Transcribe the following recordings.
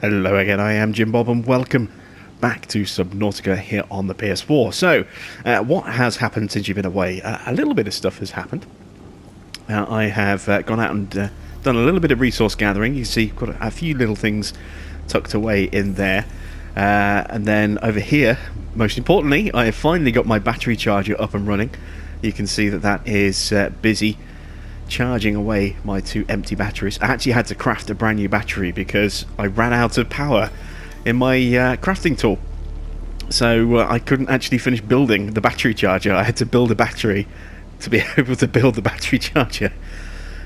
Hello again, I am Jim Bob and welcome back to Subnautica here on the PS4. So, what has happened since you've been away? A little bit of stuff has happened. I have gone out and done a little bit of resource gathering. You see, got a few little things tucked away in there. And then over here, most importantly, I have finally got my battery charger up and running. You can see that that is busy charging away my two empty batteries. I actually had to craft a brand new battery because I ran out of power in my crafting tool. So I couldn't actually finish building the battery charger. I had to build a battery to be able to build the battery charger.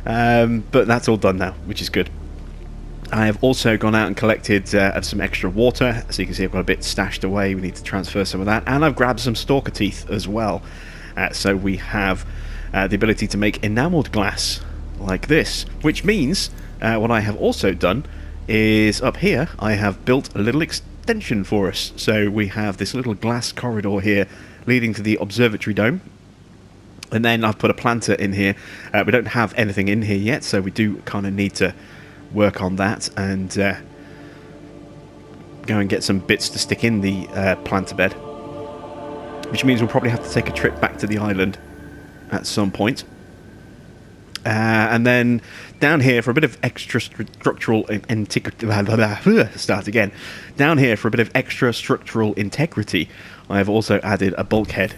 But that's all done now, which is good. I have also gone out and collected some extra water. So you can see I've got a bit stashed away. We need to transfer some of that. And I've grabbed some stalker teeth as well. So we have the ability to make enamelled glass like this, which means what I have also done is up here I have built a little extension for us. So we have this little glass corridor here leading to the observatory dome, and then I've put a planter in here. We don't have anything in here yet, so we do kind of need to work on that and go and get some bits to stick in the planter bed, which means we'll probably have to take a trip back to the island at some point. And then down here for a bit of extra structural integrity. Down here for a bit of extra structural integrity, I have also added a bulkhead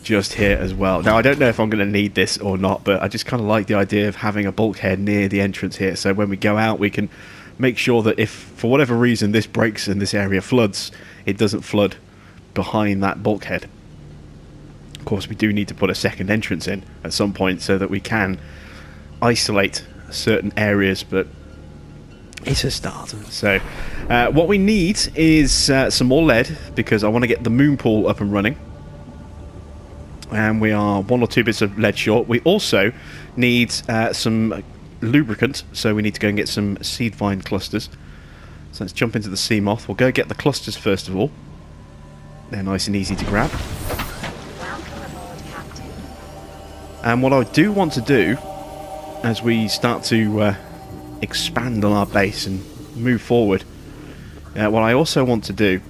just here as well. Now I don't know if I'm going to need this or not, but I just kind of like the idea of having a bulkhead near the entrance here, so when we go out we can make sure that if for whatever reason this breaks and this area floods, it doesn't flood behind that bulkhead. Of course, we do need to put a second entrance in at some point so that we can isolate certain areas, but it's a start. So what we need is some more lead, because I want to get the moon pool up and running, and we are 1 or 2 bits of lead short. We also need some lubricant, so we need to go and get some seed vine clusters. So let's jump into the Seamoth. We'll go get the clusters first of all. They're nice and easy to grab. And what I do want to do, as we start to expand on our base and move forward, what I also want to do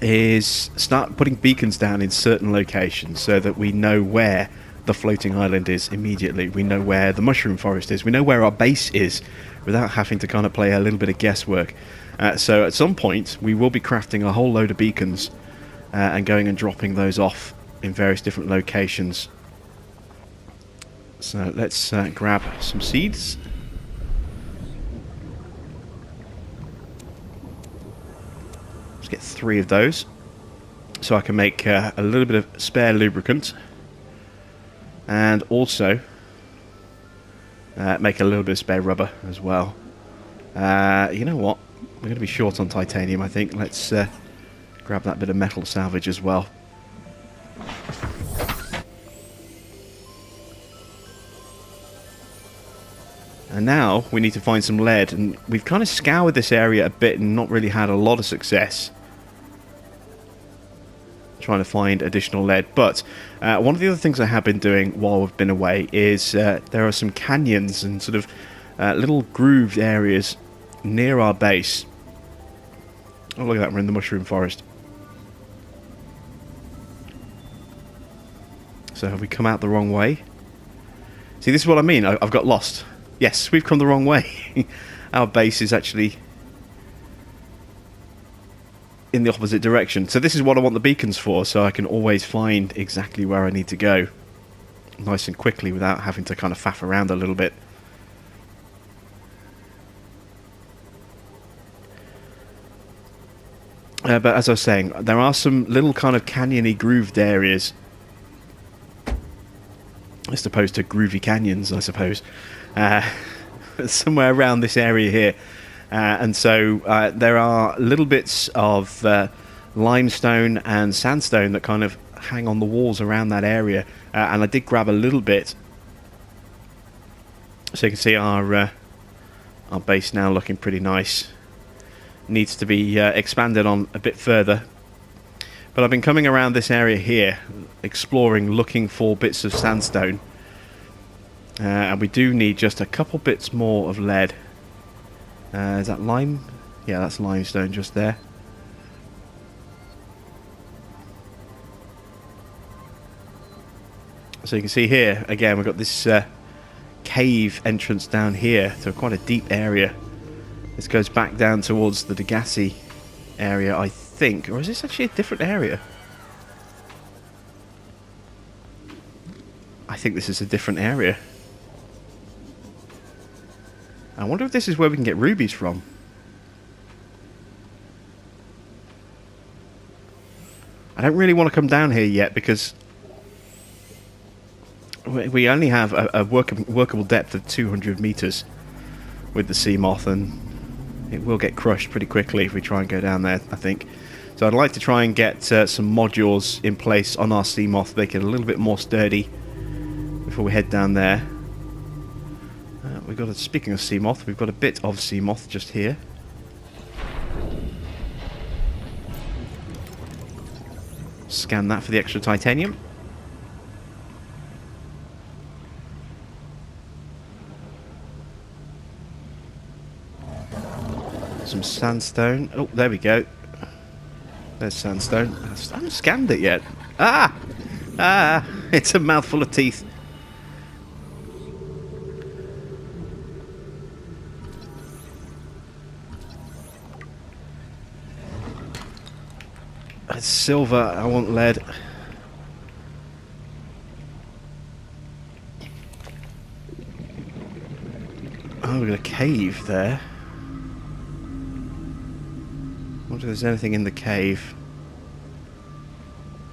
is start putting beacons down in certain locations so that we know where the floating island is immediately. We know where the mushroom forest is. We know where our base is without having to kind of play a little bit of guesswork. So at some point we will be crafting a whole load of beacons and going and dropping those off in various different locations. So let's grab some seeds. Let's get 3 of those, so I can make a little bit of spare lubricant, and also make a little bit of spare rubber as well. You know what? We're going to be short on titanium, I think. Let's grab that bit of metal salvage as well. And now we need to find some lead, and we've kind of scoured this area a bit and not really had a lot of success trying to find additional lead. But one of the other things I have been doing while we've been away is there are some canyons and sort of little grooved areas near our base. Oh, look at that, we're in the mushroom forest. So have we come out the wrong way? See, this is what I mean. I've got lost. Yes, we've come the wrong way. Our base is actually in the opposite direction. So this is what I want the beacons for, so I can always find exactly where I need to go nice and quickly without having to kind of faff around a little bit. But as I was saying, there are some little kind of canyony grooved areas, as opposed to groovy canyons, I suppose, somewhere around this area here. And so there are little bits of limestone and sandstone that kind of hang on the walls around that area. And I did grab a little bit, so you can see our base now looking pretty nice. Needs to be expanded on a bit further. But I've been coming around this area here, exploring, looking for bits of sandstone. And we do need just a couple bits more of lead. Is that lime? Yeah, that's limestone just there. So you can see here, again, we've got this cave entrance down here to quite a deep area. This goes back down towards the Degassi area, I think. Or is this actually a different area? I think this is a different area. I wonder if this is where we can get rubies from. I don't really want to come down here yet because we only have a workable depth of 200 meters with the Seamoth, and it will get crushed pretty quickly if we try and go down there, I think. So I'd like to try and get some modules in place on our Seamoth, make it a little bit more sturdy before we head down there. Speaking of Seamoth, we've got a bit of Seamoth just here. Scan that for the extra titanium. Some sandstone. Oh, there we go. There's sandstone. I haven't scanned it yet. Ah! Ah! It's a mouthful of teeth. It's silver. I want lead. Oh, we've got a cave there. I wonder if there's anything in the cave.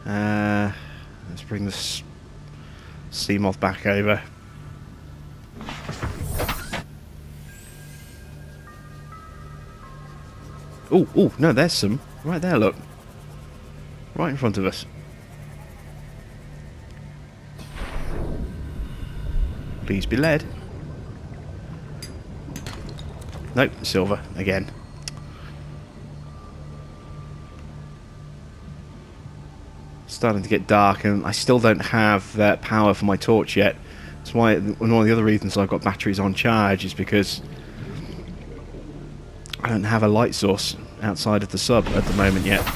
Let's bring this Seamoth back over. Oh, no, there's some. Right there, look. Right in front of us. Please be lead. Nope, silver again. Starting to get dark, and I still don't have power for my torch yet. That's why one of the other reasons I've got batteries on charge is because I don't have a light source outside of the sub at the moment yet.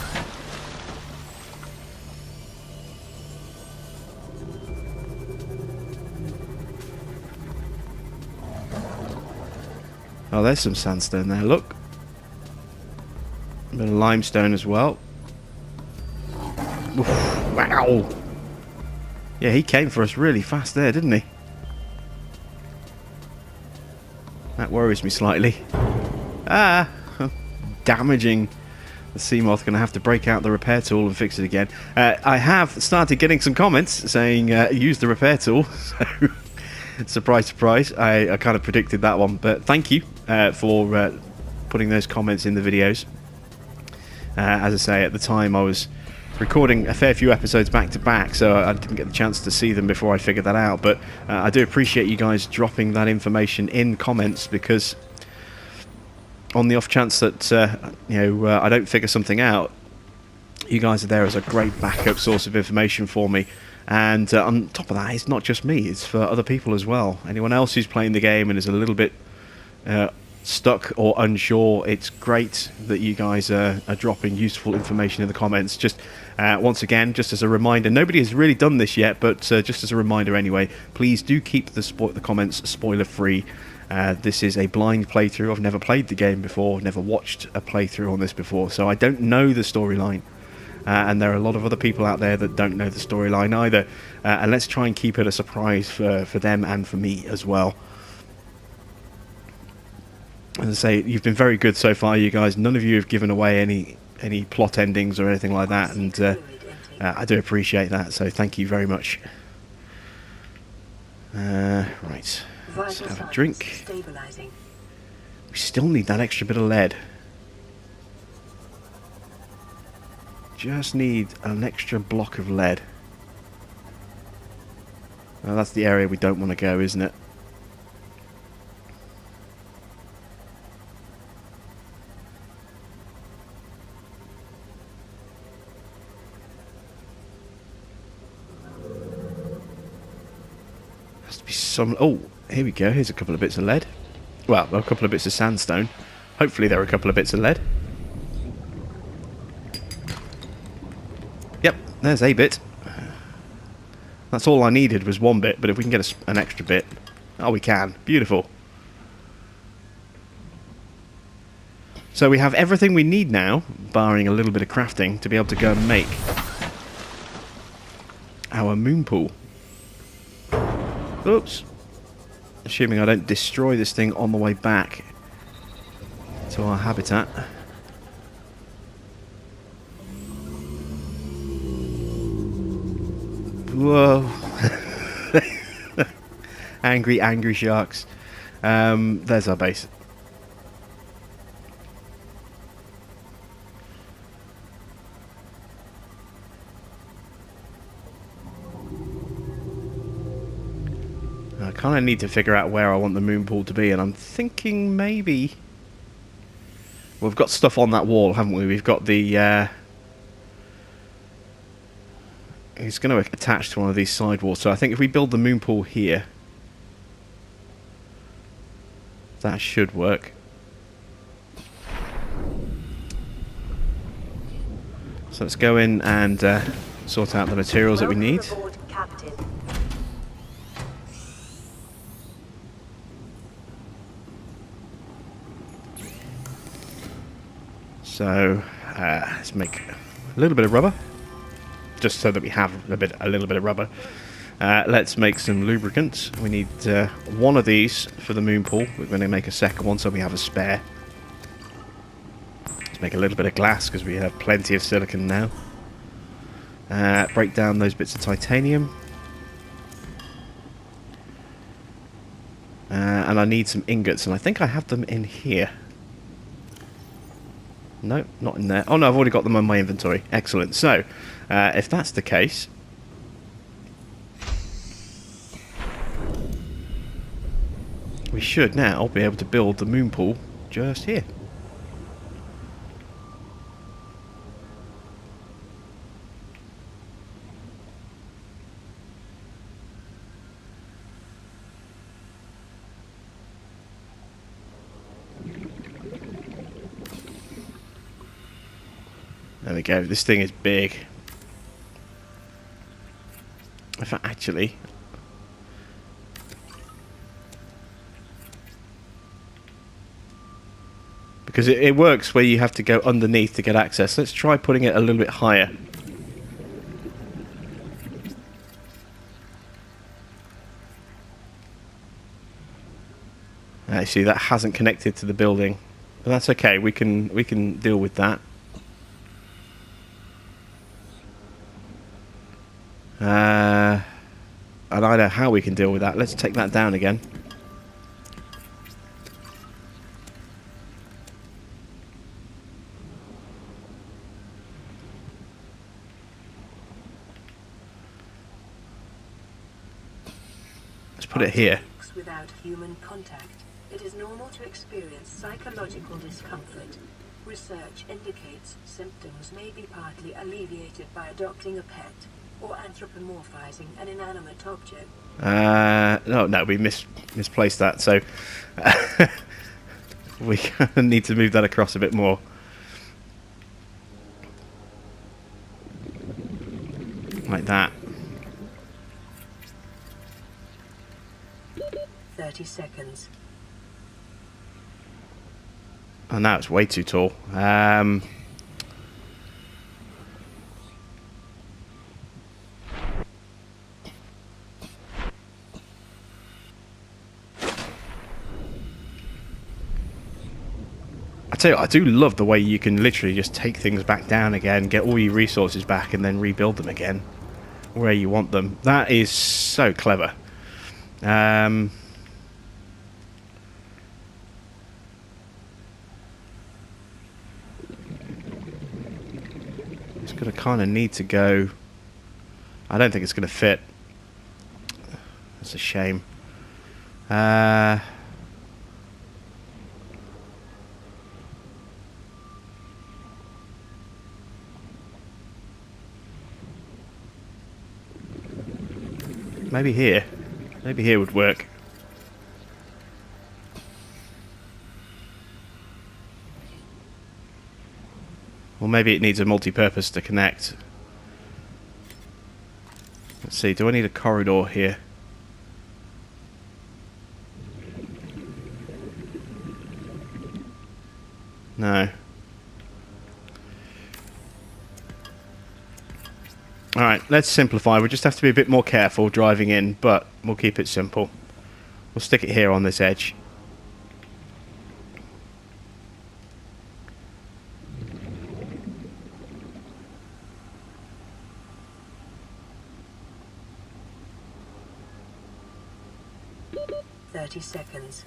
Oh, there's some sandstone there, look. A bit of limestone as well. Oof, wow! Yeah, he came for us really fast there, didn't he? That worries me slightly. Ah! Damaging the Seamoth. Going to have to break out the repair tool and fix it again. I have started getting some comments saying use the repair tool. So, surprise, surprise. I kind of predicted that one. But thank you for putting those comments in the videos. As I say, at the time I was recording a fair few episodes back to back, so I didn't get the chance to see them before I figured that out. But I do appreciate you guys dropping that information in comments, because on the off chance that I don't figure something out, you guys are there as a great backup source of information for me. And on top of that, it's not just me, it's for other people as well. Anyone else who's playing the game and is a little bit stuck or unsure, it's great that you guys are dropping useful information in the comments. Just once again, just as a reminder, nobody has really done this yet, but just as a reminder anyway, please do keep the comments spoiler free. This is a blind playthrough. I've never played the game before, never watched a playthrough on this before, so I don't know the storyline. And there are a lot of other people out there that don't know the storyline either. And let's try and keep it a surprise for them and for me as well. As I say, you've been very good so far, you guys. None of you have given away any plot endings or anything like that, and I do appreciate that, so thank you very much. Right, let's have a drink. We still need that extra bit of lead. Just need an extra block of lead. Well, that's the area we don't want to go, isn't it? Has to be some... Oh, here we go. Here's a couple of bits of lead. Well, a couple of bits of sandstone. Hopefully there are a couple of bits of lead. Yep, there's a bit. That's all I needed was one bit, but if we can get an extra bit... Oh, we can. Beautiful. So we have everything we need now, barring a little bit of crafting, to be able to go and make our moon pool. Oops. Assuming I don't destroy this thing on the way back to our habitat. Whoa. Angry sharks. There's our base. I kind of need to figure out where I want the moon pool to be, and I'm thinking maybe... Well, we've got stuff on that wall, haven't we? We've got the... It's going to attach to one of these side walls, so I think if we build the moon pool here, that should work. So let's go in and sort out the materials that we need. So let's make a little bit of rubber, just so that we have a little bit of rubber. Let's make some lubricant. We need one of these for the moon pool. We're going to make a second one so we have a spare. Let's make a little bit of glass because we have plenty of silicon now. Break down those bits of titanium. And I need some ingots, and I think I have them in here. No, not in there. Oh no, I've already got them on my inventory. Excellent. So, if that's the case, we should now be able to build the moon pool just here. There we go. This thing is big. In fact, actually, because it works where you have to go underneath to get access. Let's try putting it a little bit higher. See, that hasn't connected to the building, but that's okay. We can deal with that. And I know how we can deal with that. Let's take that down again. Let's put it here. Without human contact, it is normal to experience psychological discomfort. Research indicates symptoms may be partly alleviated by adopting a pet or anthropomorphizing an inanimate object. No, we misplaced that, so we need to move that across a bit more. Like that. 30 seconds. Oh, now it's way too tall. I do love the way you can literally just take things back down again, get all your resources back, and then rebuild them again where you want them. That is so clever. It's going to kind of need to go... I don't think it's going to fit. That's a shame. Maybe here. Maybe here would work. Or maybe it needs a multi-purpose to connect. Let's see, do I need a corridor here? No. Alright, let's simplify. We just have to be a bit more careful driving in, but we'll keep it simple. We'll stick it here on this edge. Seconds.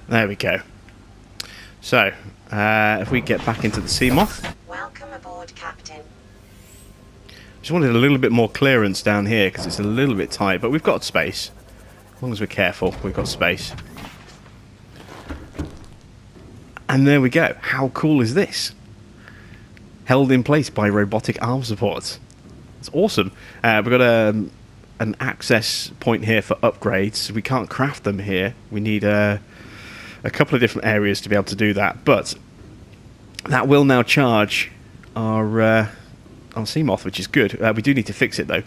There we go. So, if we get back into the Seamoth. Welcome aboard, Captain. Just wanted a little bit more clearance down here because it's a little bit tight, but we've got space. As long as we're careful, we've got space. And there we go. How cool is this? Held in place by robotic arm supports. It's awesome. We've got an access point here for upgrades. We can't craft them here. We need a couple of different areas to be able to do that. But that will now charge our Seamoth, which is good. We do need to fix it though,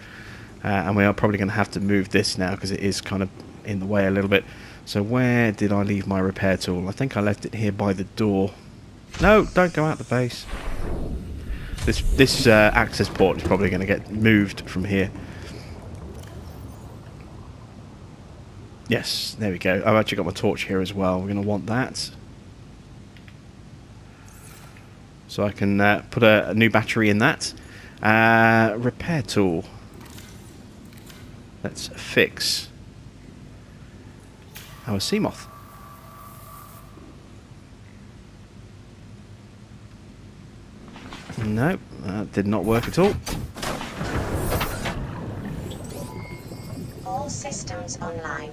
and we are probably going to have to move this now because it is kind of in the way a little bit. So where did I leave my repair tool? I think I left it here by the door. No, don't go out the base. This access port is probably going to get moved from here. Yes, there we go. I've actually got my torch here as well. We're going to want that. So I can put a new battery in that. Repair tool. Let's fix our Seamoth. Nope, that did not work at all. All systems online.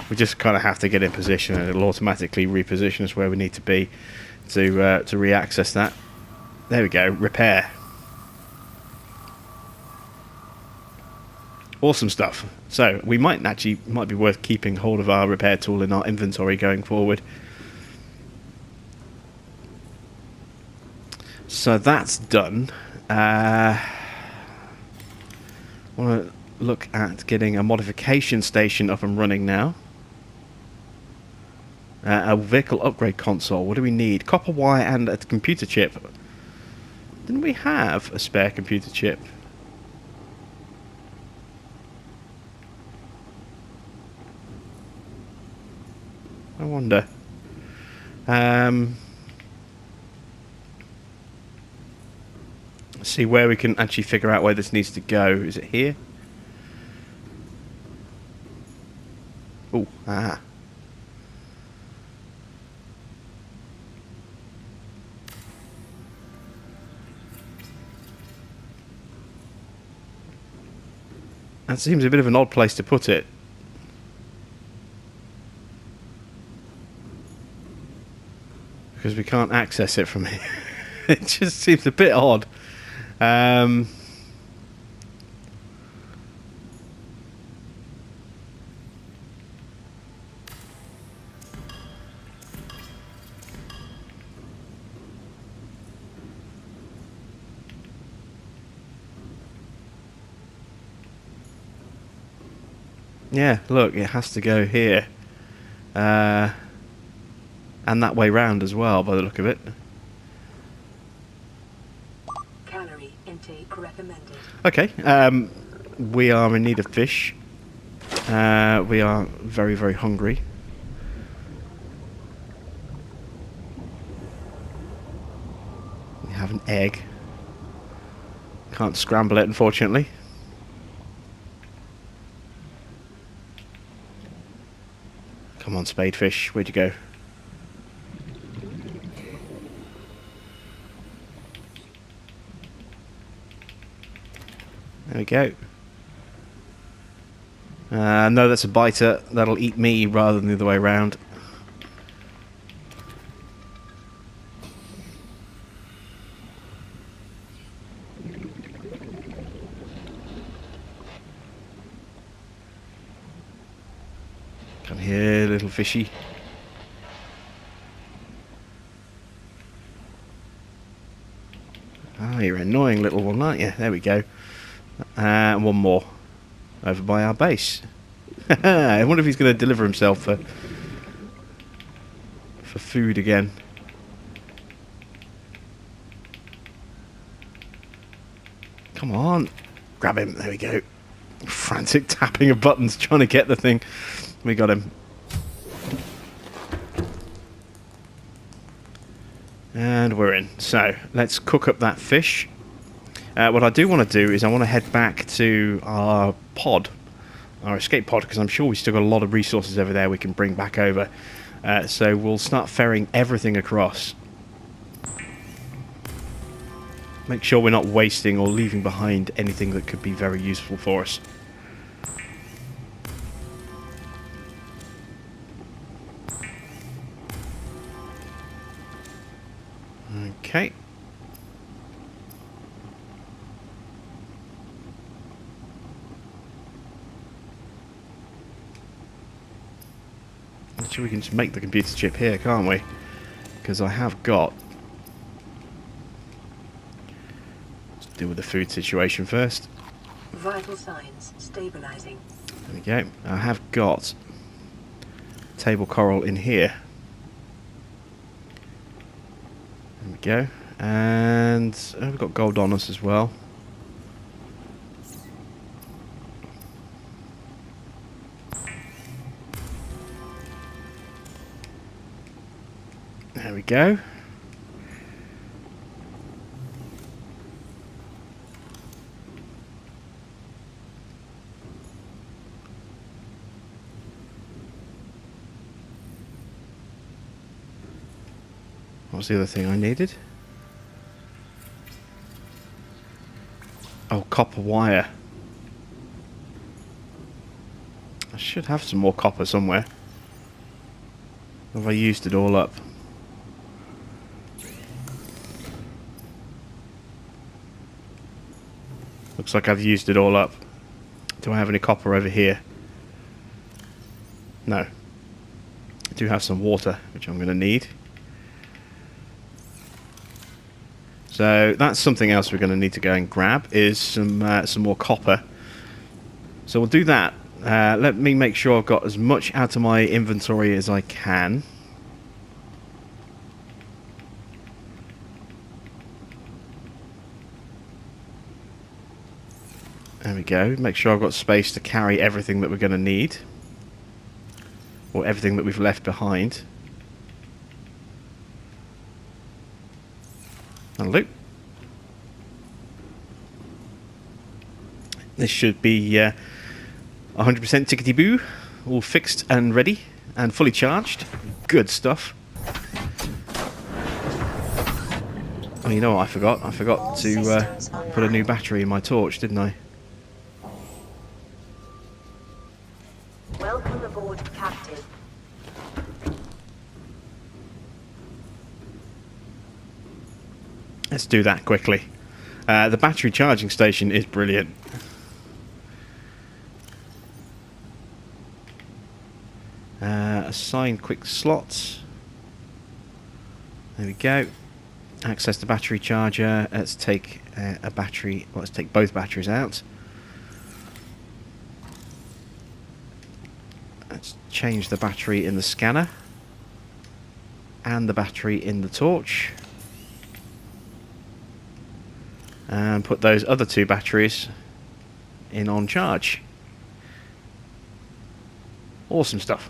We just kind of have to get in position and it'll automatically reposition us where we need to be to re-access that. There we go, repair. Awesome stuff. So we might be worth keeping hold of our repair tool in our inventory going forward. So that's done. I want to look at getting a modification station up and running now. A vehicle upgrade console. What do we need? Copper wire and a computer chip. Didn't we have a spare computer chip? I wonder. See where we can actually figure out where this needs to go. Is it here? Oh, ah. That seems a bit of an odd place to put it. Because we can't access it from here. It just seems a bit odd. Yeah, look, it has to go here. And that way round as well, by the look of it. Calorie intake recommended. Okay, we are in need of fish. We are very, very hungry. We have an egg. Can't scramble it, unfortunately. Come on, spadefish, where'd you go? There we go. No, that's a biter. That'll eat me rather than the other way around. fishy. Ah, you're an annoying little one, aren't you? There we go. One more. Over by our base. I wonder if he's going to deliver himself for food again. Come on. Grab him. There we go. Frantic tapping of buttons trying to get the thing. We got him. And we're in. So, let's cook up that fish. What I do want to do is I want to head back to our pod. Our escape pod, because I'm sure we've still got a lot of resources over there we can bring back over. So we'll start ferrying everything across. Make sure we're not wasting or leaving behind anything that could be very useful for us. Okay. Actually, we can just make the computer chip here, can't we? Because I have got... Let's deal with the food situation first. Vital signs stabilizing. There we go. I have got table coral in here. There we go. And we've got gold on us as well. There we go. What was the other thing I needed? Oh, copper wire. I should have some more copper somewhere. Have I used it all up? Looks like I've used it all up. Do I have any copper over here? No. I do have some water, which I'm going to need. So that's something else we're going to need to go and grab, is some more copper. So we'll do that. Let me make sure I've got as much out of my inventory as I can. There we go. Make sure I've got space to carry everything that we're going to need. Or everything that we've left behind. That'll do. This should be 100% tickety-boo. All fixed and ready. And fully charged. Good stuff. Oh, you know what I forgot? I forgot to put a new battery in my torch, didn't I? Welcome aboard, Captain. Let's do that quickly. The battery charging station is brilliant. Assign quick slots. There we go. Access the battery charger. Let's take a battery. Well, let's take both batteries out. Let's change the battery in the scanner and the battery in the torch, and put those other two batteries in on charge. Awesome stuff.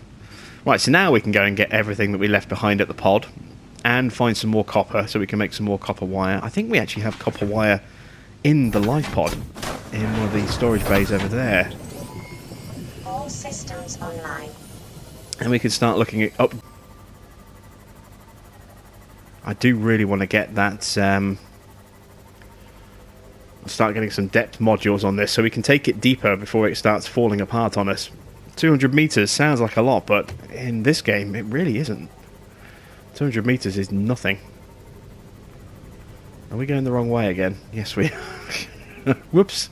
Right, so now we can go and get everything that we left behind at the pod and find some more copper so we can make some more copper wire. I think we actually have copper wire in the life pod in one of the storage bays over there. All systems online. And we can start looking at... Oh, I do really want to get that... start getting some depth modules on this so we can take it deeper before it starts falling apart on us. 200 meters sounds like a lot, but in this game it really isn't. 200 meters is nothing. Are we going the wrong way again? Yes, we are. Whoops.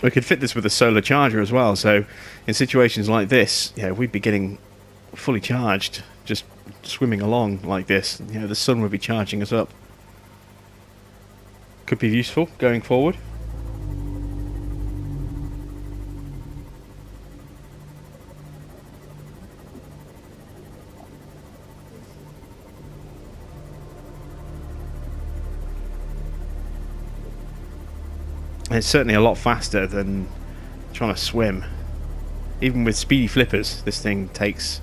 We could fit this with a solar charger as well, so in situations like this, we'd be getting fully charged, just swimming along like this. The sun would be charging us up. Could be useful going forward. It's certainly a lot faster than trying to swim. Even with speedy flippers, this thing takes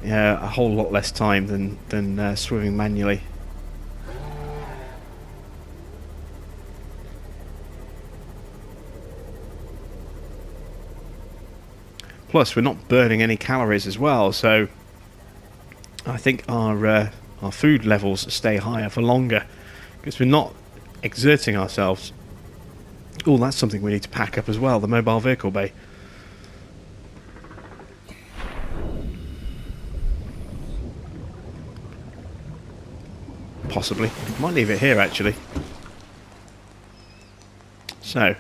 a whole lot less time than swimming manually. Plus, we're not burning any calories as well, so I think our food levels stay higher for longer because we're not exerting ourselves. Oh, that's something we need to pack up as well, the mobile vehicle bay. Possibly. Might leave it here, actually. So,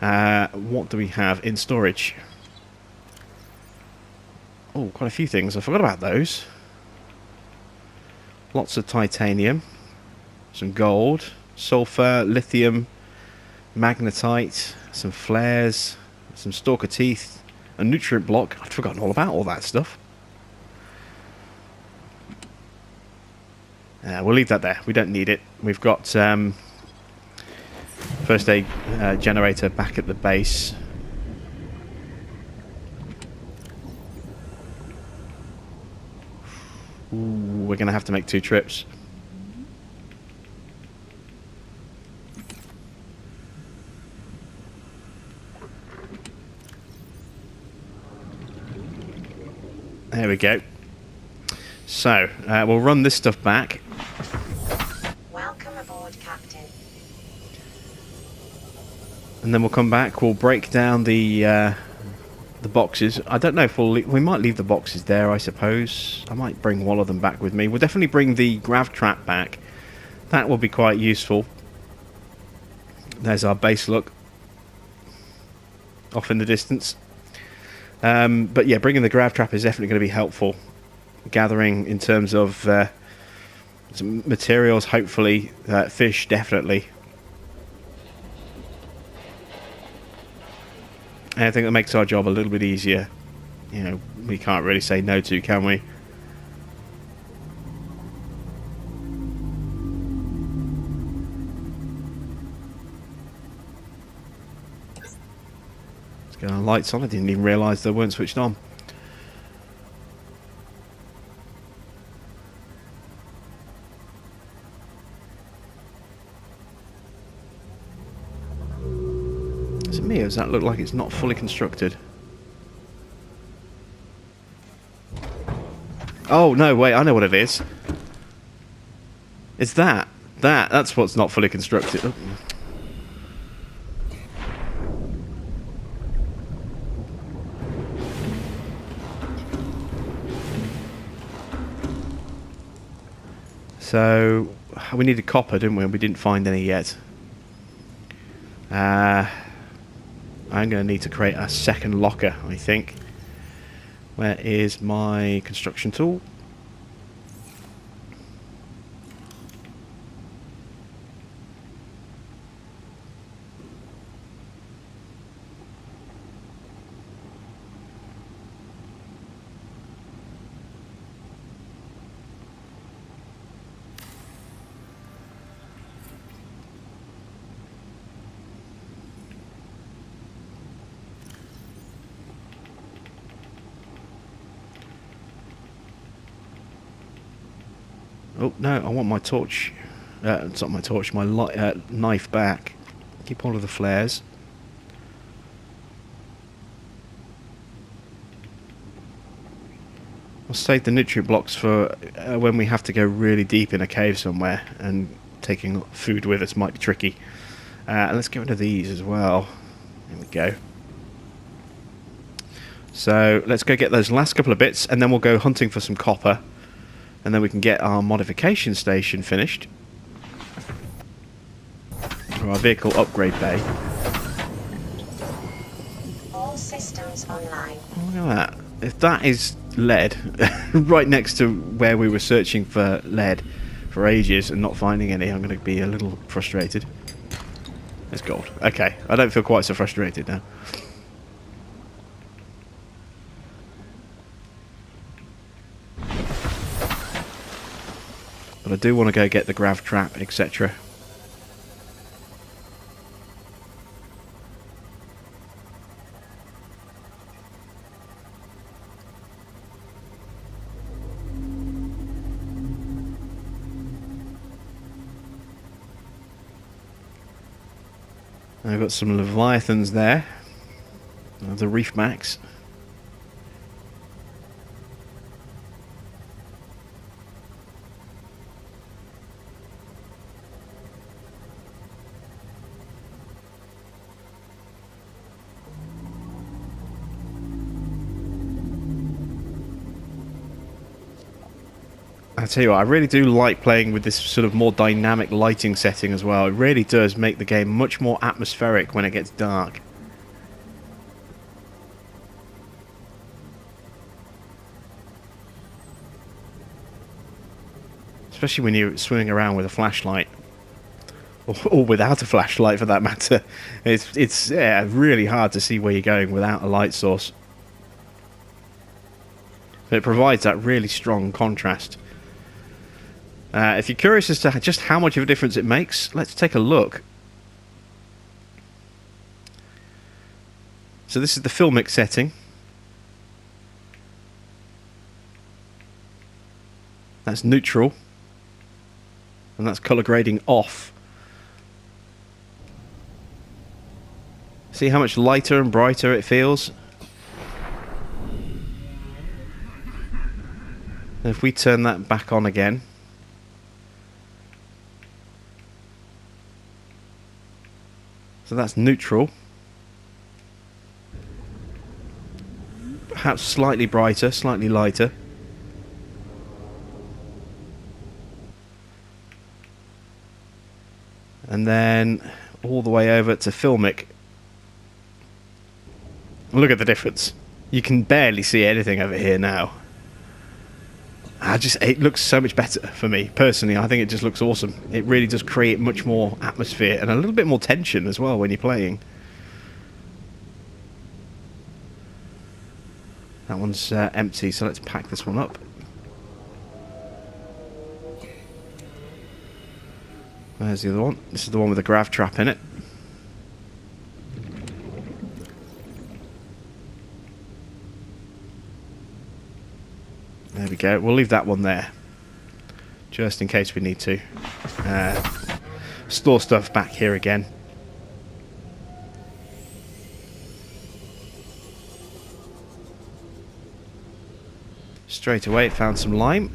what do we have in storage? Oh, quite a few things. I forgot about those. Lots of titanium, some gold, sulfur, lithium, magnetite, some flares, some stalker teeth, a nutrient block. I'd forgotten all about all that stuff. We'll leave that there. We don't need it. We've got first aid generator back at the base. Ooh, we're going to have to make 2 trips. There we go. So, we'll run this stuff back. Welcome aboard, Captain. And then we'll come back. We'll break down the boxes. I don't know if we might leave the boxes there, I suppose. I might bring one of them back with me. We'll definitely bring the grav trap back. That will be quite useful. There's our base look off in the distance. But yeah, bringing the grav trap is definitely going to be helpful. Gathering in terms of some materials, hopefully. Fish, definitely. Anything that makes our job a little bit easier, we can't really say no to, can we? Let's get our lights on. I didn't even realise they weren't switched on. Is it me, or does that look like it's not fully constructed? Oh, no, wait, I know what it is. It's that. That's what's not fully constructed. Oh. So, we needed copper, didn't we? We didn't find any yet. I'm going to need to create a second locker, I think. Where is my construction tool? Oh, no, I want my torch. It's not my torch, my knife back. Keep hold of the flares. I'll save the nutrient blocks for when we have to go really deep in a cave somewhere, and taking food with us might be tricky. And let's get rid of these as well. There we go. So let's go get those last couple of bits, and then we'll go hunting for some copper. And then we can get our modification station finished. Or our vehicle upgrade bay. systems online. Look at that. If that is lead, right next to where we were searching for lead for ages and not finding any, I'm going to be a little frustrated. It's gold. Okay, I don't feel quite so frustrated now. But I do want to go get the grav trap, etc. I've got some leviathans there. The reef max. I tell you what, I really do like playing with this sort of more dynamic lighting setting as well. It really does make the game much more atmospheric when it gets dark. Especially when you're swimming around with a flashlight. Or without a flashlight for that matter. It's really hard to see where you're going without a light source. But it provides that really strong contrast. If you're curious as to just how much of a difference it makes, let's take a look. So this is the filmic setting. That's neutral. And that's colour grading off. See how much lighter and brighter it feels? And if we turn that back on again, so that's neutral. Perhaps slightly brighter, slightly lighter. And then all the way over to filmic. Look at the difference. You can barely see anything over here now. It looks so much better for me, personally. I think it just looks awesome. It really does create much more atmosphere and a little bit more tension as well when you're playing. That one's empty, so let's pack this one up. There's the other one. This is the one with the grav trap in it. There we go. We'll leave that one there, just in case we need to store stuff back here again. Straight away, found some lime.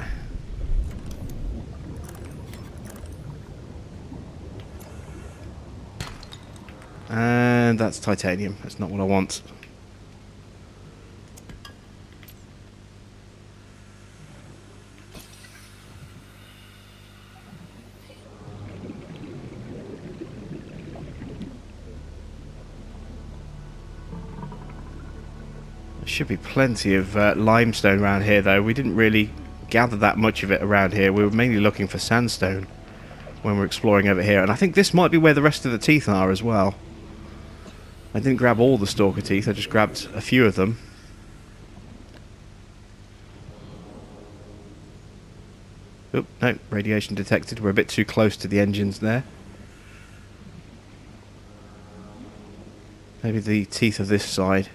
And that's titanium. That's not what I want. Should be plenty of limestone around here, though. We didn't really gather that much of it around here. We were mainly looking for sandstone when we're exploring over here, and I think this might be where the rest of the teeth are as well. I didn't grab all the stalker teeth, I just grabbed a few of them. Oop, no, radiation detected. We're a bit too close to the engines there. Maybe the teeth of this side.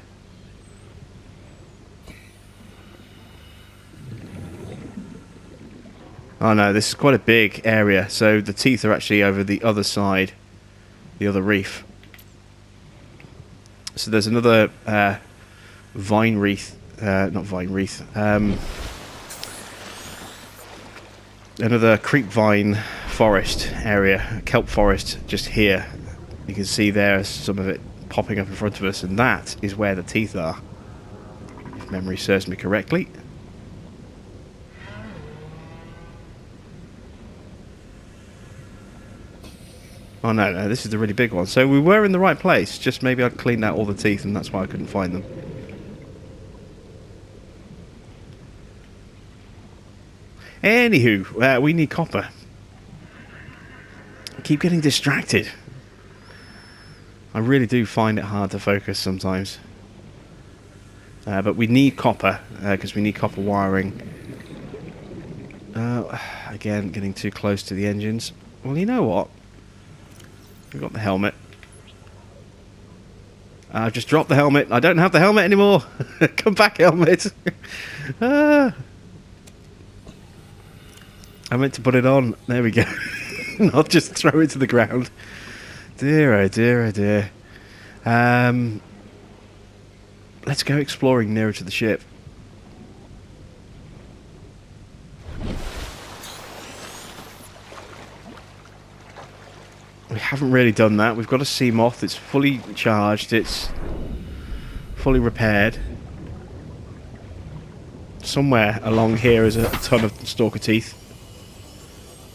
Oh no, this is quite a big area, so the teeth are actually over the other side, the other reef. So there's another vine wreath, not vine wreath, another creep vine forest area, kelp forest just here. You can see there some of it popping up in front of us, and that is where the teeth are, if memory serves me correctly. Oh no, no, this is the really big one. So we were in the right place, just maybe I'd cleaned out all the teeth and that's why I couldn't find them. Anywho, we need copper. I keep getting distracted. I really do find it hard to focus sometimes. But we need copper, because we need copper wiring. Again, getting too close to the engines. Well, you know what? We've got the helmet. I've just dropped the helmet. I don't have the helmet anymore. Come back, helmet. I meant to put it on. There we go. Not just throw it to the ground. Dear, oh dear, oh dear. Let's go exploring nearer to the ship. We haven't really done that. We've got a Seamoth. It's fully charged. It's fully repaired. Somewhere along here is a ton of stalker teeth.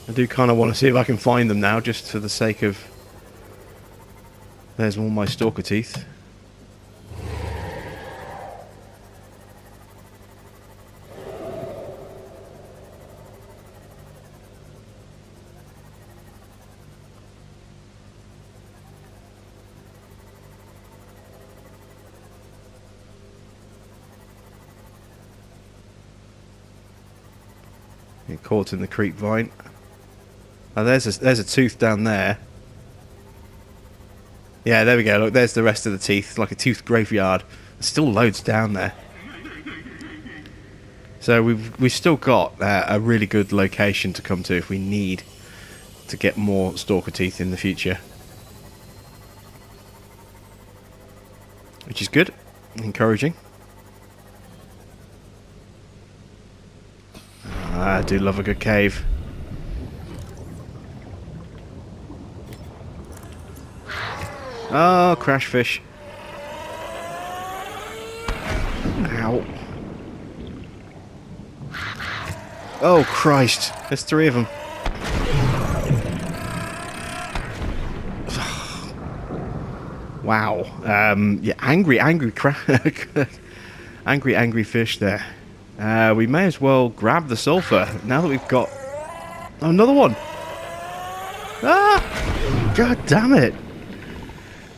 I do kind of want to see if I can find them now, just for the sake of... There's all my stalker teeth. Get caught in the creep vine. Oh, there's a tooth down there. Yeah, there we go. Look, there's the rest of the teeth, like a tooth graveyard. There's still loads down there. So we've still got a really good location to come to if we need to get more stalker teeth in the future, which is good, encouraging. I do love a good cave. Oh, crash fish. Ow. Oh, Christ. There's 3 of them. Wow. Yeah, angry fish there. We may as well grab the sulfur now that we've got... Oh, another one. Ah! God damn it.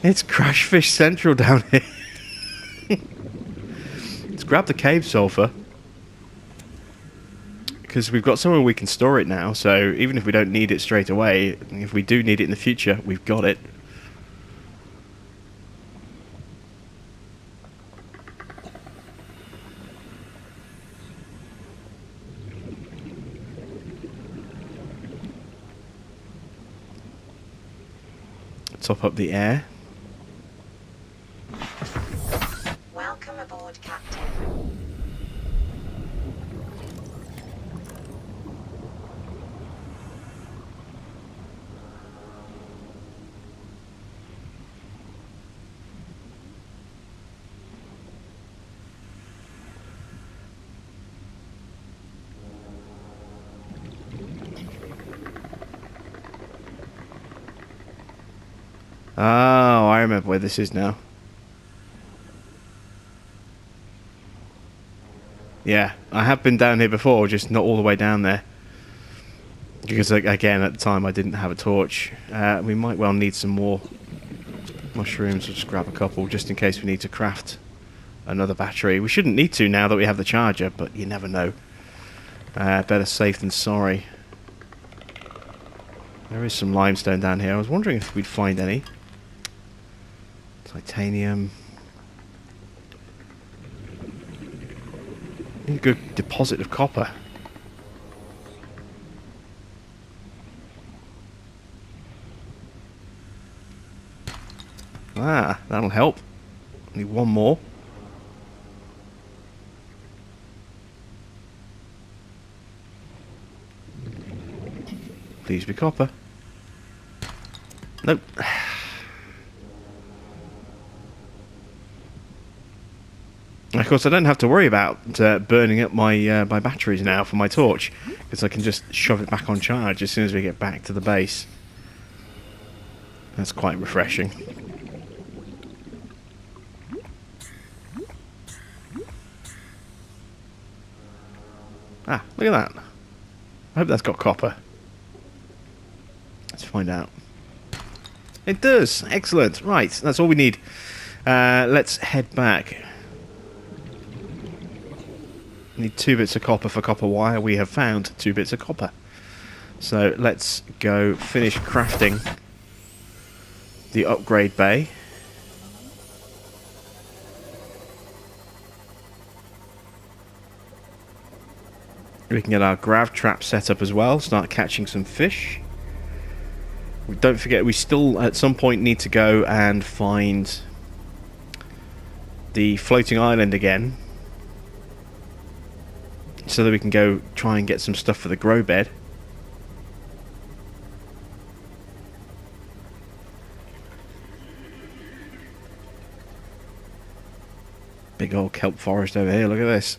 It's crash fish central down here. Let's grab the cave sulfur, because we've got somewhere we can store it now, so even if we don't need it straight away, if we do need it in the future, we've got it. Top up the air. Welcome aboard, Captain. Oh, I remember where this is now. Yeah, I have been down here before, just not all the way down there. Because, again, at the time I didn't have a torch. We might well need some more mushrooms. We'll just grab a couple, just in case we need to craft another battery. We shouldn't need to now that we have the charger, but you never know. Better safe than sorry. There is some limestone down here. I was wondering if we'd find any. Titanium. Need a good deposit of copper. Ah, that'll help. Need one more. Please be copper. Nope. Of course, I don't have to worry about burning up my my batteries now for my torch, because I can just shove it back on charge as soon as we get back to the base. That's quite refreshing. Ah, look at that. I hope that's got copper. Let's find out. It does. Excellent. Right, that's all we need. Let's head back. Need 2 bits of copper for copper wire. We have found 2 bits of copper. So let's go finish crafting the upgrade bay. We can get our grav trap set up as well, start catching some fish. Don't forget, we still at some point need to go and find the floating island again, so that we can go try and get some stuff for the grow bed. Big old kelp forest over here, look at this.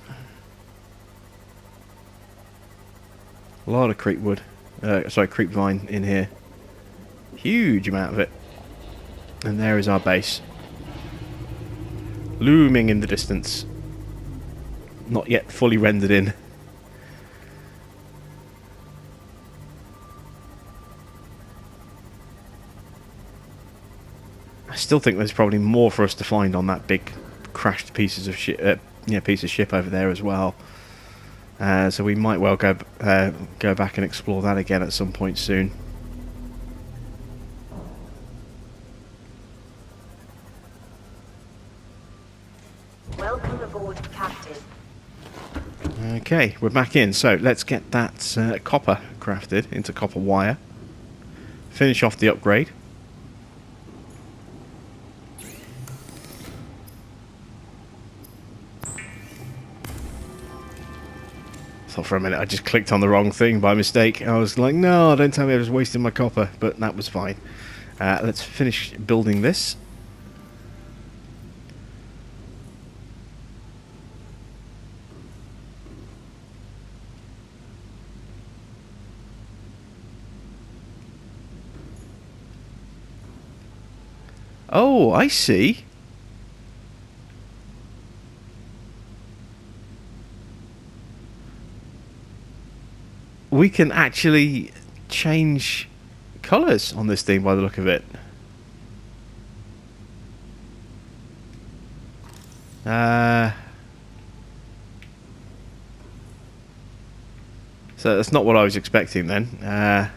A lot of creep wood, creep vine in here. Huge amount of it. And there is our base. Looming in the distance. Not yet fully rendered in. I still think there's probably more for us to find on that big crashed pieces of piece of ship over there as well. So we might well go back and explore that again at some point soon. Welcome aboard, Captain. Okay, we're back in. So let's get that copper crafted into copper wire. Finish off the upgrade. Thought for a minute I just clicked on the wrong thing by mistake. I was like, no, don't tell me I was wasting my copper, but that was fine. Let's finish building this. Oh, I see. We can actually change colours on this thing by the look of it. So that's not what I was expecting then.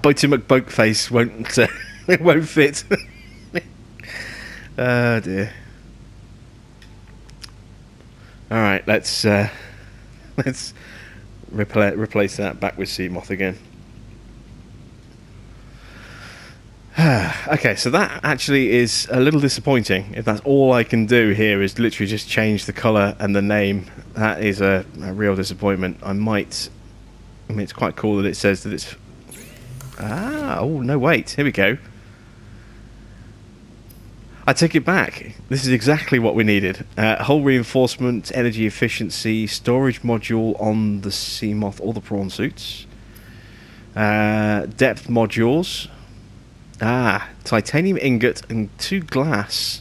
Boaty McBoatface won't it won't fit. Oh dear. All right, let's replace that back with Seamoth again. Okay, so that actually is a little disappointing. If that's all I can do here is literally just change the colour and the name, that is a real disappointment. I mean, it's quite cool that it says that it's... oh, no, wait. Here we go. I take it back. This is exactly what we needed. Hull reinforcement, energy efficiency, storage module on the Seamoth or the prawn suits. Depth modules. Titanium ingot and 2 glass.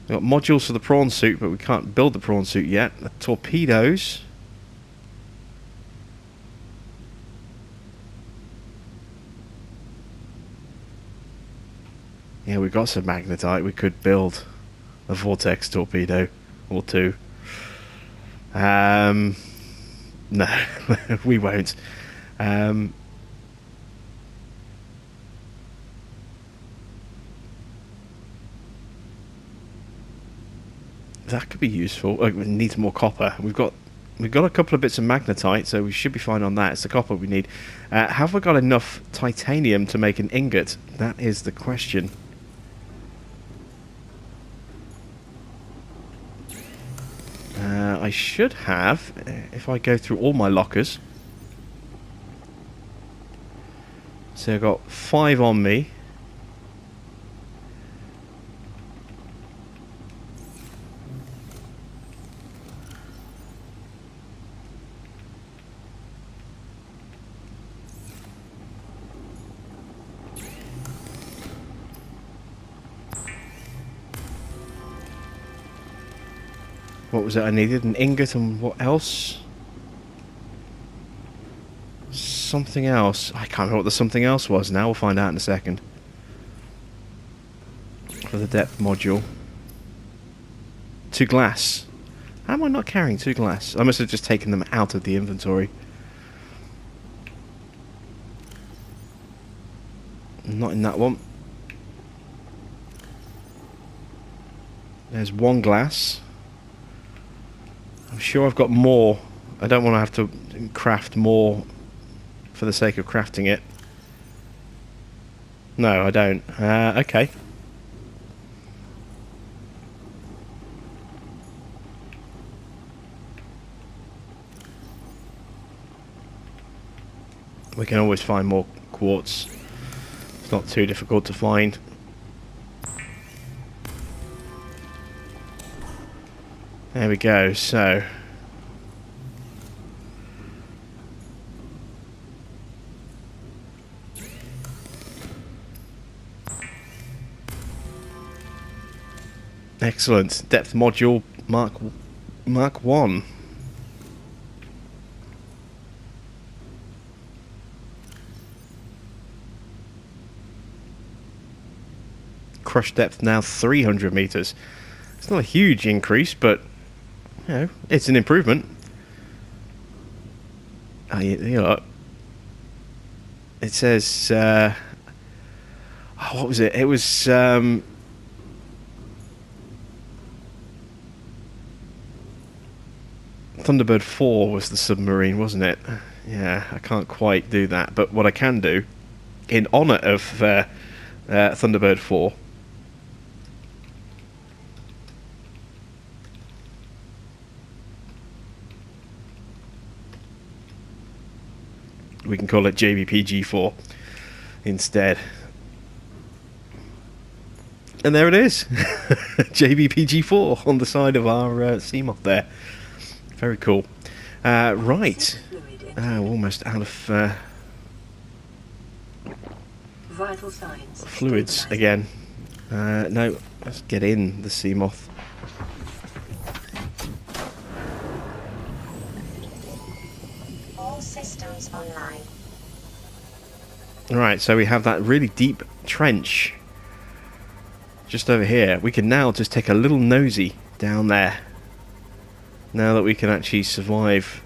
We've got modules for the prawn suit, but we can't build the prawn suit yet. The torpedoes. Yeah, we've got some magnetite. We could build a vortex torpedo or 2. No, we won't. That could be useful. It needs more copper. We've got a couple of bits of magnetite, so we should be fine on that. It's the copper we need. Have we got enough titanium to make an ingot? That is the question. I should have, if I go through all my lockers. So I've got 5 on me. What was it I needed? An ingot and what else? Something else. I can't remember what the something else was now. We'll find out in a second. For the depth module. 2 glass. How am I not carrying 2 glass? I must have just taken them out of the inventory. Not in that one. There's 1 glass. I'm sure I've got more. I don't want to have to craft more for the sake of crafting it. No, I don't. Okay. We can always find more quartz. It's not too difficult to find. There we go, so... Excellent. Depth module Mark 1. Crush depth now 300 meters. It's not a huge increase, but you know, it's an improvement. You know, it says what was it? It was Thunderbird 4 was the submarine, wasn't it? Yeah, I can't quite do that, but what I can do, in honour of Thunderbird 4, we can call it JBPG 4 instead. And there it is, JBPG 4 on the side of our Seamoth there. Very cool. Right. Almost out of Vital signs fluids again. No, let's get in the Seamoth. All systems online. Alright, so we have that really deep trench just over here. We can now just take a little nosy down there. Now that we can actually survive,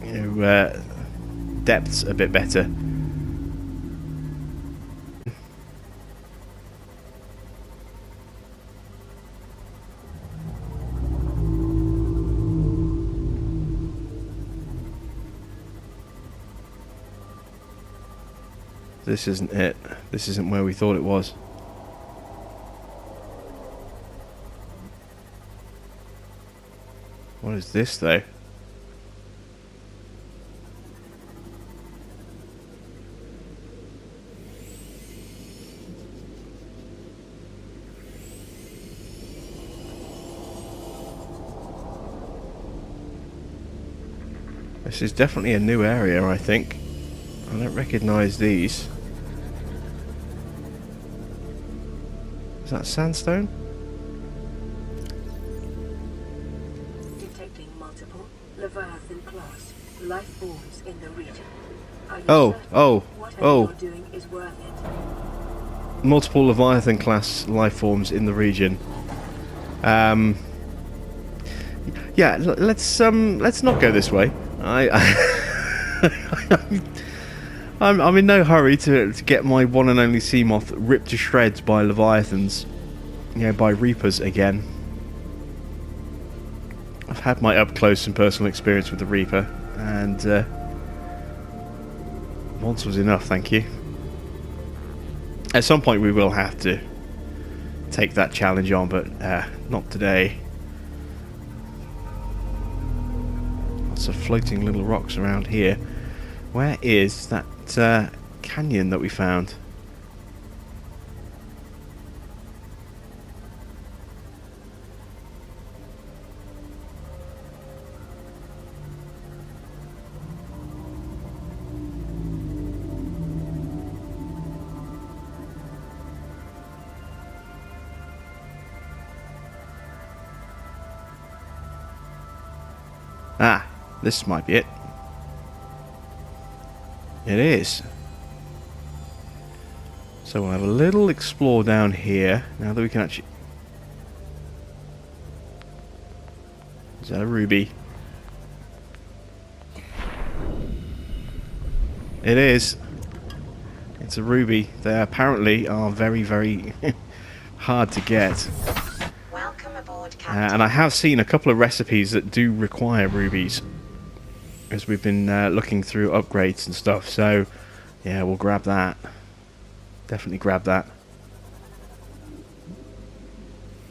you know, depths a bit better. This isn't it. This isn't where we thought it was. What is this, though? This is definitely a new area, I think. I don't recognise these. Is that sandstone? Leviathan class life forms in the region. Oh. You're doing is worth it. Multiple Leviathan class life forms in the region. Yeah, let's not go this way. I'm in no hurry to get my one and only Seamoth ripped to shreds by Leviathans. You know, by Reapers again. I've had my up close and personal experience with the Reaper, and once was enough, thank you. At some point we will have to take that challenge on, but not today. Lots of floating little rocks around here. Where is that canyon that we found. Ah, this might be it. It is. So we'll have a little explore down here, now that we can actually... Is that a ruby? It is. It's a ruby. They apparently are very, very hard to get. Welcome aboard, Captain. And I have seen a couple of recipes that do require rubies, as we've been looking through upgrades and stuff. So, yeah, we'll grab that. Definitely grab that.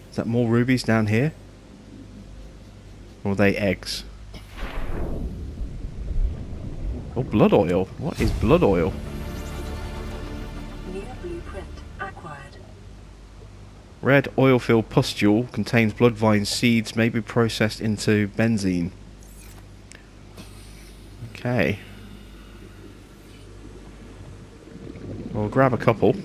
Is that more rubies down here? Or are they eggs? Oh, blood oil. What is blood oil? New blueprint acquired. Red oil-filled pustule contains blood vine seeds, may be processed into benzene. Okay. We'll grab a couple.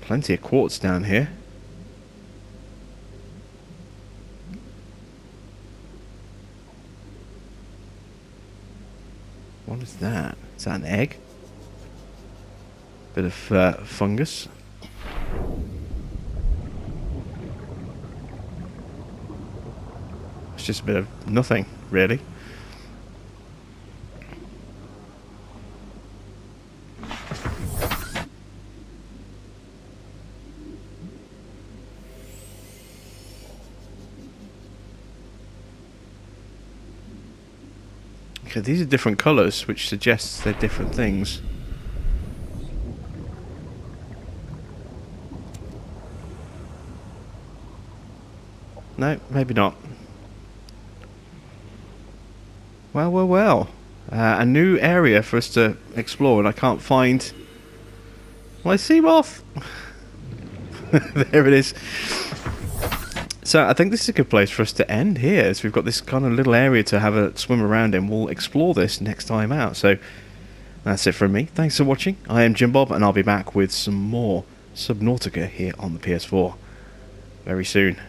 Plenty of quartz down here. What is that? Is that an egg? Bit of fungus. It's just a bit of nothing, really. Okay, these are different colours, which suggests they're different things. No, maybe not. Well, well, well. A new area for us to explore, and I can't find my Seamoth. There it is. So I think this is a good place for us to end here, as we've got this kind of little area to have a swim around in. We'll explore this next time out. So that's it from me. Thanks for watching. I am Jim Bob, and I'll be back with some more Subnautica here on the PS4 very soon.